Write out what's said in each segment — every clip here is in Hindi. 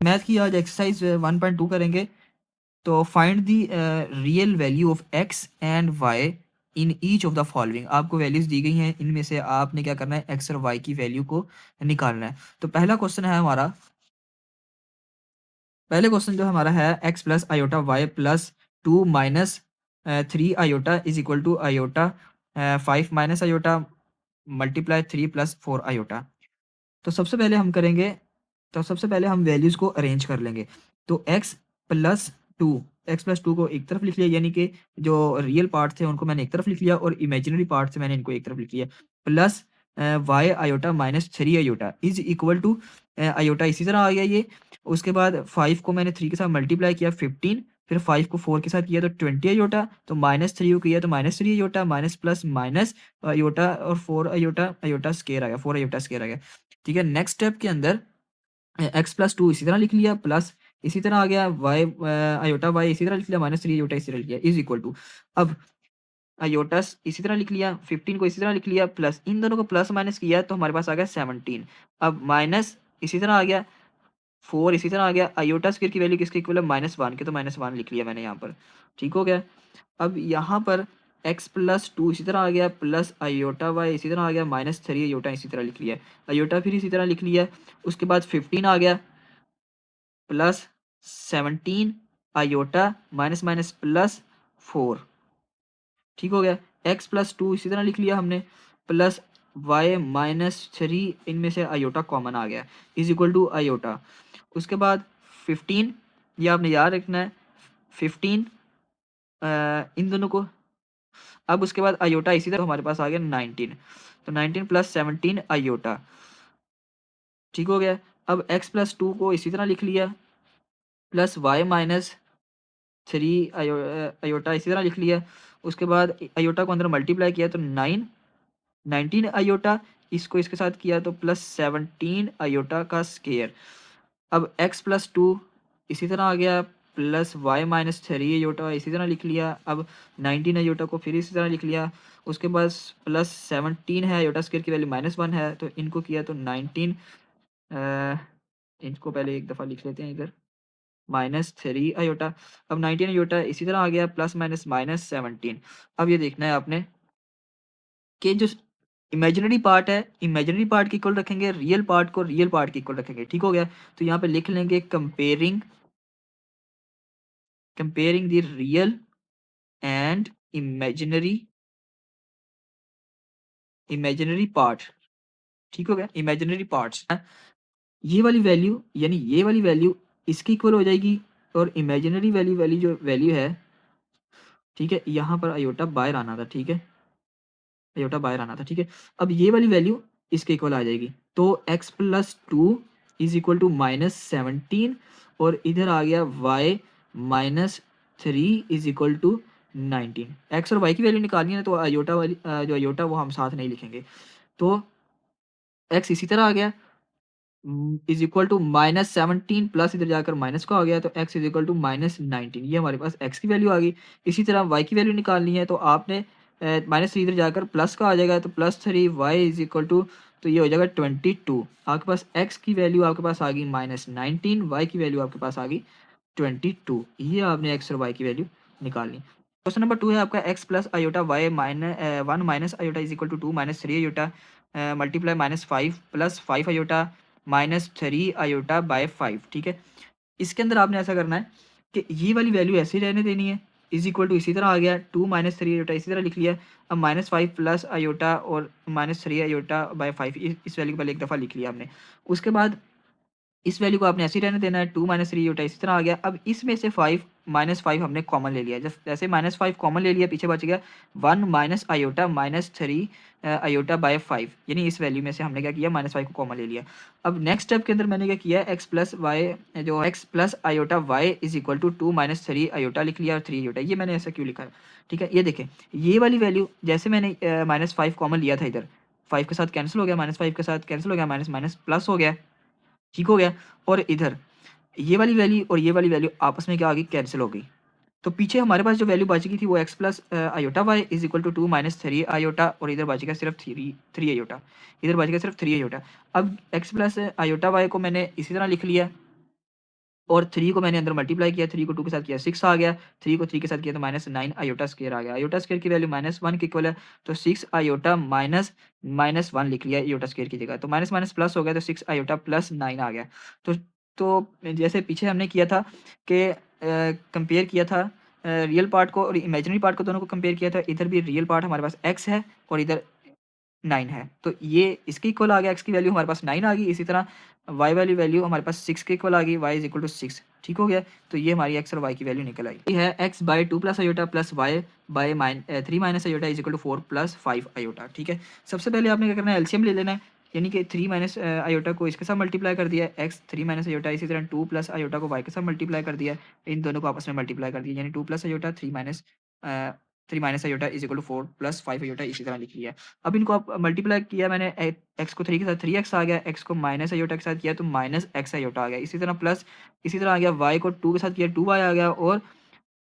मैथ की आज एक्सरसाइज 1.2 करेंगे। तो find the real value of x and y in each of the following. आपको वैल्यूज दी गई हैं, इनमें से आपने क्या करना है, एक्स और वाई की वैल्यू को निकालना है। तो पहला क्वेश्चन है हमारा, पहले क्वेश्चन जो हमारा है x plus iota y plus 2 minus 3 iota is equal to iota 5 minus iota multiply 3 plus 4 iota. तो सबसे पहले हम करेंगे, तो सबसे पहले हम वैल्यूज को अरेंज कर लेंगे। तो plus two x plus to को एक तरफ लिख लिया, यानी कि जो रियल पार्ट थे उनको मैंने एक तरफ लिख लिया और इमेजिनरी पार्ट थे मैंने इनको एक तरफ लिख लिया। Plus y iota minus 3 iota is equal to iota इसी तरह आ गया ये। उसके बाद 5 को मैंने 3 के साथ मल्टीप्लाई किया 15, फिर 5 को 4 के साथ किया तो 20 आयोटा, तो माइनस 3 को किया तो minus 3 iota, minus plus minus iota और 4 आयोटा, आयोटा स्केयर आ गया, 4 आयोटा स्केयर आ गया। ठीक है, नेक्स्ट स्टेप के अंदर एक्स प्लस टू इसी तरह लिख लिया, प्लस इसी तरह आ गया वाई आयोटा वाई इसी तरह लिख लिया, माइनस 3 आयोटा इसी तरह लिख लिया, इज इक्वल टू अब आयोटस इसी तरह लिख लिया, 15 को इसी तरह लिख लिया, प्लस इन दोनों को प्लस माइनस किया तो हमारे पास आ गया 17। अब माइनस इसी तरह आ गया, 4 इसी तरह आ गया, आयोटा स्क्वायर की वैल्यू किसके इक्वल है, -1 के, तो -1 लिख लिया मैंने यहाँ पर। ठीक हो गया। अब यहाँ पर एक्स प्लस टू इसी तरह आ गया, प्लस आयोटा वाई इसी तरह आ गया, -3 आयोटा इसी तरह लिख लिया, आयोटा फिर इसी तरह लिख लिया। उसके बाद 15 आ गया, plus 17 iota minus minus plus 4। ठीक हो गया। एक्स प्लस टू इसी तरह लिख लिया हमने, प्लस वाई -3, इनमें से आयोटा कॉमन आ गया, इज इक्वल टू आयोटा। उसके बाद 15, ये आपने याद रखना है, 15 इन दोनों को, अब उसके बाद आयोटा इसी तरह हमारे पास आ गया 19, तो 19 प्लस 17 आयोटा। ठीक हो गया। अब एक्स प्लस टू को इसी तरह लिख लिया, प्लस वाई -3 आयोटा इसी तरह लिख लिया। उसके बाद आयोटा को अंदर मल्टीप्लाई किया तो 19 आयोटा, इसको इसके साथ किया तो प्लस 17 आयोटा का स्केयर। अब एक्स प्लस टू इसी तरह आ गया, प्लस वाई -3 आयोटा इसी तरह लिख लिया। अब 19 आयोटा को फिर इसी तरह लिख लिया। उसके बाद प्लस 17 है, आयोटा स्केयर की वैल्यू -1 है, तो इनको किया तो 19, इनको पहले एक दफ़ा लिख लेते हैं इधर, -3 आयोटा। अब 19 आयोटा इसी तरह आ गया, प्लस माइनस -17। अब ये देखना है आपने कि जो इमेजिनरी पार्ट है, इमेजिनरी पार्ट के इक्वल रखेंगे, रियल पार्ट को रियल पार्ट के इक्वल रखेंगे। ठीक हो गया। तो यहाँ पे लिख लेंगे comparing, comparing the real and imaginary, imaginary part. ठीक हो गया, इमेजिनरी पार्ट्स। ये वाली वैल्यू, यानी ये वाली वैल्यू इसकी इक्वल हो जाएगी, और इमेजिनरी वैल्यू वाली जो वैल्यू है, ठीक है, यहाँ पर आयोटा बाहर आना था, ठीक है, आयोटा बाहर आना था, ठीक है। अब ये वाली वैल्यू इसके इक्वल आ जाएगी, तो x plus two is equal to -17, और इधर आ गया y -3 is equal to 19। X और वाई की वैल्यू निकालनी है, तो आयोटा वाली जो आयोटा वो हम साथ नहीं लिखेंगे। तो एक्स इसी तरह आ गया, इज इक्वल टू -17, प्लस इधर जाकर माइनस का आ गया, तो एक्स इज इक्वल टू -19, ये हमारे पास एक्स की वैल्यू आ गई। इसी तरह वाई की वैल्यू निकालनी है, तो आपने -3 इधर जाकर प्लस का आ जाएगा, तो +3 वाई इज इक्वल टू, तो ये हो जाएगा 22। आपके पास एक्स की वैल्यू आपके पास आ गई -19, वाई की वैल्यू आपके पास आ गई 22। ये आपने एक्स और वाई की वैल्यू निकालनी। क्वेश्चन नंबर 2 है आपका, x plus iota y -1 minus iota is equal to 2 -3 iota multiply -5 plus 5 iota -3 iota by 5। ठीक है, इसके अंदर आपने ऐसा करना है कि ये वाली वैल्यू ऐसे ही रहने देनी है, इज इक्वल टू इसी तरह आ गया, 2 -3 आयोटा इसी तरह लिख लिया। अब -5 प्लस आयोटा और -3 आयोटा बाय 5, इस वैल्यू को पहले एक दफ़ा लिख लिया आपने। उसके बाद इस वैल्यू को आपने ऐसे ही रहने देना है, 2 -3 आयोटा इसी तरह आ गया। अब इसमें से 5 -5 हमने कॉमन ले लिया, जैसे -5 कॉमन ले लिया, पीछे बच गया 1 माइनस आयोटा -3 आयोटा बाय 5, यानी इस वैल्यू में से हमने क्या किया, -5 को कॉमन ले लिया। अब नेक्स्ट स्टेप के अंदर मैंने क्या किया, एक्स प्लस वाई, जो x plus iota y is equal to 2 -3 iota लिख लिया, और 3 आयोटा। ये मैंने ऐसा क्यों लिखा है, ठीक है, ये देखें, ये वाली वैल्यू जैसे मैंने -5 कॉमन लिया था, इधर 5 के साथ कैंसिल हो गया, -5 के साथ कैंसिल हो गया, माइनस माइनस प्लस हो गया। ठीक हो गया। और इधर ये वाली वैल्यू और ये वाली वैल्यू आपस में क्या आ गई, कैंसिल हो गई। तो पीछे हमारे पास जो वैल्यू बच गई थी वो x plus iota y is equal to 2 -3 iota, और इधर बच गया सिर्फ 3 आयोटा, इधर बच गया सिर्फ 3 आयोटा। अब एक्स प्लस आयोटा वाई को मैंने इसी तरह लिख लिया, और 3 को मैंने अंदर मल्टीप्लाई किया, 3 को 2 के साथ किया 6 आ गया, 3 को 3 के साथ किया तो -9 आयोटा स्क्वायर आ गया। आयोटा स्क्वायर की वैल्यू -1 के इक्वल है, तो 6 आयोटा -1 लिख लिया आयोटा स्क्वायर की जगह। तो माइनस माइनस प्लस हो गया, तो 6 आयोटा प्लस 9 आ गया। तो जैसे पीछे हमने किया था कि कंपेयर किया था रियल पार्ट को और इमेजिनरी पार्ट को, दोनों को कंपेयर किया था। इधर भी रियल पार्ट हमारे पास x है और इधर 9 है, तो ये इसके इक्वल आ गया, x की वैल्यू हमारे पास 9 आ गई। इसी तरह y वाली वैल्यू हमारे पास 6 के इक्वल आ गई, y इज़ इक्वल टू 6। ठीक हो गया? तो ये हमारी x और y की वैल्यू निकल आई। ये है x by 2 plus iota plus y by 3 minus iota is equal to 4 plus 5 iota. ठीक है? सबसे पहले आपने क्या करना है, एलसीएम ले लेना है, यानी कि 3 माइनस आयोटा को इसके साथ मल्टीप्लाई कर दिया, x 3 माइनस आयोटा, इसी तरह 2 प्लस आयोटा को y के साथ मल्टीप्लाई कर दिया, इन दोनों को आपस में मल्टीप्लाई कर दिया, यानी 2 plus iota 3 minus iota is equal to 4 plus 5 iota, इसी तरह लिख लिया। अब इनको आप मल्टीप्लाई किया मैंने, एक्स को 3 के साथ 3x आ गया, एक्स को माइनस आयोटा के साथ किया तो माइनस एक्स आयोटा आ गया। इसी तरह प्लस, इसी तरह आ गया, y को 2 के साथ किया 2y आ गया, और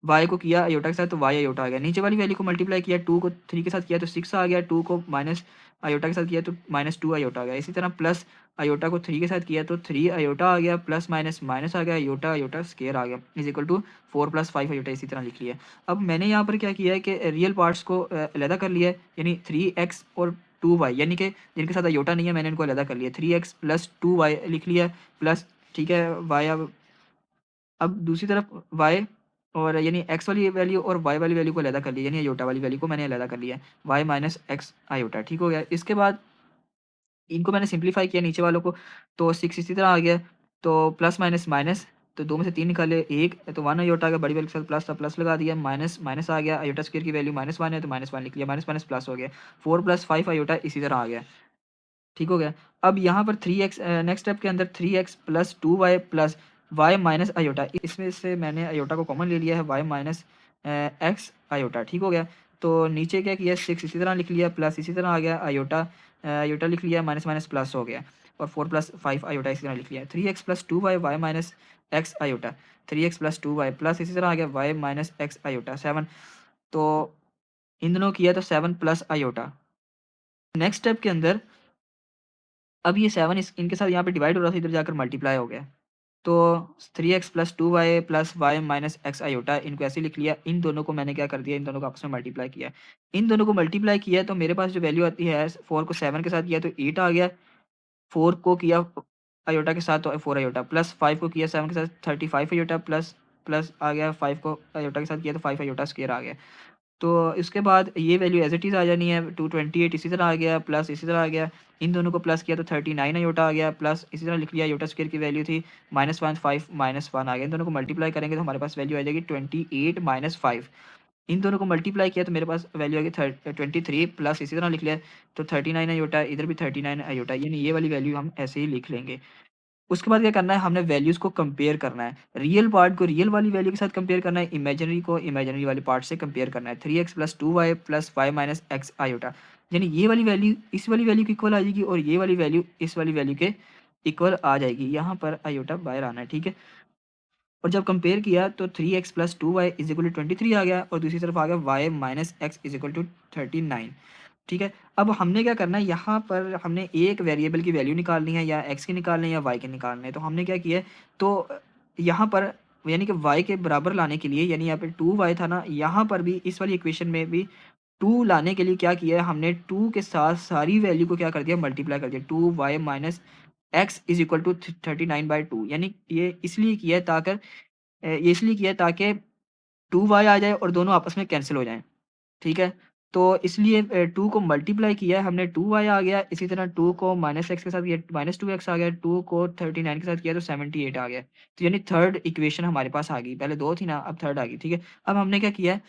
y को किया आयोटा के साथ तो y आयोटा आ गया। नीचे वाली वैल्यू को मल्टीप्लाई किया, 2 को 3 के साथ किया तो 6 आ गया, 2 को माइनस आयोटा के साथ किया तो -2 आयोटा आ गया। इसी तरह प्लस आयोटा को 3 के साथ किया तो 3 आयोटा आ गया, प्लस माइनस माइनस आ गया, आयोटा आयोटा स्क्वायर आ गया, is equal to 4 plus 5 iota, इसी तरह लिख लिया। अब मैंने यहाँ पर क्या किया है कि रियल पार्ट्स को अलहदा कर लिया है, यानी 3x और 2y, यानी कि जिनके साथ आयोटा नहीं है मैंने इनको अलहदा कर लिया। 3x प्लस 2y लिख लिया प्लस, ठीक है, y अब दूसरी तरफ y और यानी x वाली वैल्यू और y वाली वैल्यू को अलहदा कर लिया, यानी आयोटा वाली वैल्यू को मैंने अलहदा कर लिया, y माइनस एक्स आयोटा। ठीक हो गया? इसके बाद इनको मैंने सिंप्लीफाई किया नीचे वालों को, तो 6 इसी तरह आ गया, तो प्लस माइनस माइनस, तो 2 में से 3 निकाले, 1 तो 1 आयोटा आ गया, बड़ी वैल्यू के साथ प्लस था, प्लस लगा दिया, माइनस माइनस आ गया, आयोटा स्क्वायर की वैल्यू -1 है तो -1 लिख लिया, माइनस माइनस प्लस हो गया, 4 प्लस 5 आयोटा इसी तरह आ गया। ठीक हो गया? अब यहाँ पर 3x नेक्स्ट स्टेप के अंदर 3x plus 2y plus y minus iota, इसमें से मैंने आयोटा को कॉमन ले लिया है, y माइनस एक्स आयोटा। ठीक हो गया? तो नीचे क्या किया, 6 इसी तरह लिख लिया, प्लस इसी तरह आ गया, आयोटा आयोटा लिख लिया, माइनस माइनस प्लस हो गया, और 4 प्लस 5 आयोटा इसी तरह लिख लिया। 3x plus 2y y minus x iota, 3x plus 2y plus इसी तरह आ गया, y माइनस एक्स आयोटा 7, तो इन दोनों किया तो 7 प्लस आयोटा। नेक्स्ट स्टेप के अंदर अब ये 7 इनके साथ यहाँ पे डिवाइड हो रहा था, इधर जाकर मल्टीप्लाई हो गया। तो 3x plus 2y plus y minus x iota, इनको ऐसे लिख लिया। इन दोनों को मैंने क्या कर दिया, इन दोनों को आपस में मल्टीप्लाई किया। इन दोनों को मल्टीप्लाई किया तो मेरे पास जो वैल्यू आती है, 4 को 7 के साथ किया तो 8 आ गया, 4 को किया आयोटा के साथ तो 4 आयोटा, प्लस 5 को किया 7 के साथ 35 आयोटा, प्लस प्लस आ गया, 5 को आयोटा के साथ किया तो 5 आयोटा स्क्वायर आ गया। तो इसके बाद ये वैल्यू एज़ इट इज़ आ जानी है, 228 इसी तरह आ गया, प्लस इसी तरह आ गया, इन दोनों को प्लस किया तो 39 आयोटा आ गया, प्लस इसी तरह लिख लिया, आयोटा स्क्वायर की वैल्यू थी -1 5 -1 आ गया। इन दोनों को मल्टीप्लाई करेंगे तो हमारे पास वैल्यू आ जाएगी 28 माइनस 5। इन दोनों को मल्टीप्लाई किया तो मेरे पास वैल्यू आ गई 23, प्लस इसी तरह लिख लिया तो 39 आयोटा, इधर भी 39 आयोटा, यानी ये वाली वैल्यू हम ऐसे ही लिख लेंगे। उसके बाद क्या करना है, हमने वैल्यूज़ को कंपेयर करना है। रियल पार्ट को रियल वाली वैल्यू के साथ कंपेयर करना है, इमेजिनरी को इमेजिनरी वाले पार्ट से कंपेयर करना है। 3x plus 2y plus y minus x iota, यानी ये वाली वैल्यू इस वाली वैल्यू के इक्वल आ जाएगी और ये वाली वैल्यू इस वाली वैल्यू के इक्वल आ जाएगी। यहाँ पर आयोटा बाहर आना है, ठीक है? और जब कंपेयर किया तो 3x plus 2y is equal to 23 आ गया, और दूसरी तरफ आ गया y minus x is equal to 39। ठीक है? अब हमने क्या करना है, यहाँ पर हमने एक वेरिएबल की वैल्यू निकालनी है, या x की निकालनी है या y की निकालनी है। तो हमने क्या किया है, तो यहाँ पर यानी कि y के बराबर लाने के लिए, यानी यहाँ पे 2y था ना, यहाँ पर भी इस वाली इक्वेशन में भी 2 लाने के लिए क्या किया है हमने, 2 के साथ सारी वैल्यू को क्या कर दिया, मल्टीप्लाई कर दिया। 2y minus x is equal to 39/2, यानी ये इसलिए किया है ये इसलिए किया है ताकि 2y आ जाए और दोनों आपस में कैंसल हो जाएँ। ठीक है? तो इसलिए 2 को मल्टीप्लाई किया है हमने, 2y आ गया, इसी तरह 2 को माइनस एक्स के साथ किया -2x आ गया, 2 को 39 के साथ किया तो 78 आ गया। तो यानी थर्ड इक्वेशन हमारे पास आ गई, पहले 2 थी ना, अब थर्ड आ गई, ठीक है? अब हमने क्या किया है,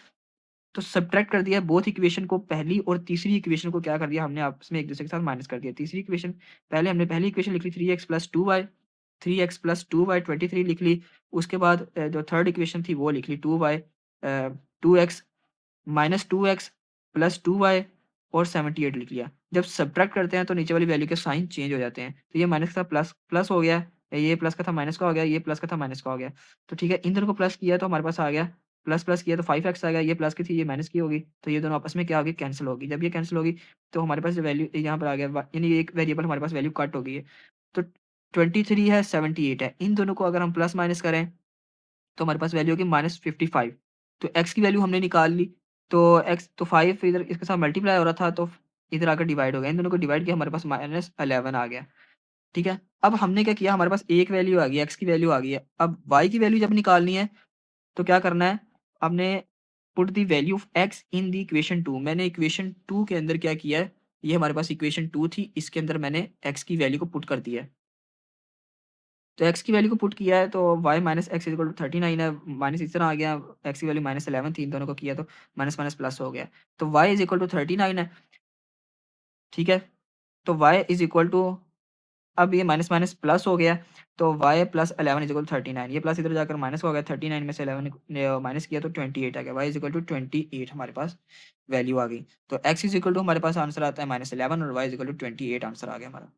तो सब्ट्रैक्ट कर दिया बोथ इक्वेशन को, पहली और तीसरी इक्वेशन को क्या कर दिया हमने, आपस में एक-दूसरे के साथ माइनस कर दिया। तीसरी इक्वेशन, पहले हमने पहली इक्वेशन लिख ली 3x प्लस 2y 23 लिख ली। उसके बाद जो थर्ड इक्वेशन थी वो लिख ली 2x minus 2x plus 2y और 78 लिख लिया। जब सब्ट्रैक्ट करते हैं तो नीचे वाली वैल्यू के साइन चेंज हो जाते हैं। तो ये माइनस का प्लस प्लस हो गया, ये प्लस का था माइनस का हो गया, ये प्लस का था माइनस का हो गया। तो ठीक है, इन दोनों को प्लस किया तो हमारे पास आ गया, प्लस प्लस किया तो 5x आ गया, ये प्लस की थी ये माइनस की होगी, तो ये दोनों आपस में क्या होगी, कैंसल होगी। जब ये कैंसल होगी तो हमारे पास जो वैल्यू यहाँ पर आ गया, यानी एक वेरिएबल हमारे पास वैल्यू कट हो गई है। तो 23 है, 78 है। इन दोनों को अगर हम प्लस माइनस करें तो हमारे पास वैल्यू होगी -55। तो x की वैल्यू हमने निकाल ली। तो x तो 5 इधर इसके साथ मल्टीप्लाई हो रहा था, तो इधर आकर डिवाइड हो गया। इन दोनों को डिवाइड किया, हमारे पास -11 आ गया। ठीक है? अब हमने क्या किया, हमारे पास एक वैल्यू आ गई, x की वैल्यू आ गई है। अब y की वैल्यू जब निकालनी है तो क्या करना है? हमने put the value of x in the equation 2। मैंने इक्वेशन 2 के अंदर क्या किया है, ये हमारे पास इक्वेशन 2 थी, इसके अंदर मैंने x की वैल्यू को पुट कर दिया है। तो x की वैल्यू को पुट किया है, तो y minus x equal to 39 है, माइनस इस तरह आ गया। x की वैल्यू -11 थी, इन दोनों को किया तो माइनस माइनस प्लस हो गया। तो y इज इक्वल टू 39 है। ठीक है? तो y इज इक्वल टू, अब ये माइनस माइनस प्लस हो गया, तो y प्लस 11 इज इक्वल 39। ये प्लस इधर जाकर माइनस हो गया, 39 में से 11 माइनस किया तो 28 आ गया। y इज इक्वल टू 28 हमारे पास वैल्यू आ गई। तो x इज इक्वल टू हमारे पास आंसर आता है -11 और y is equal to 28 answer आ गया हमारा।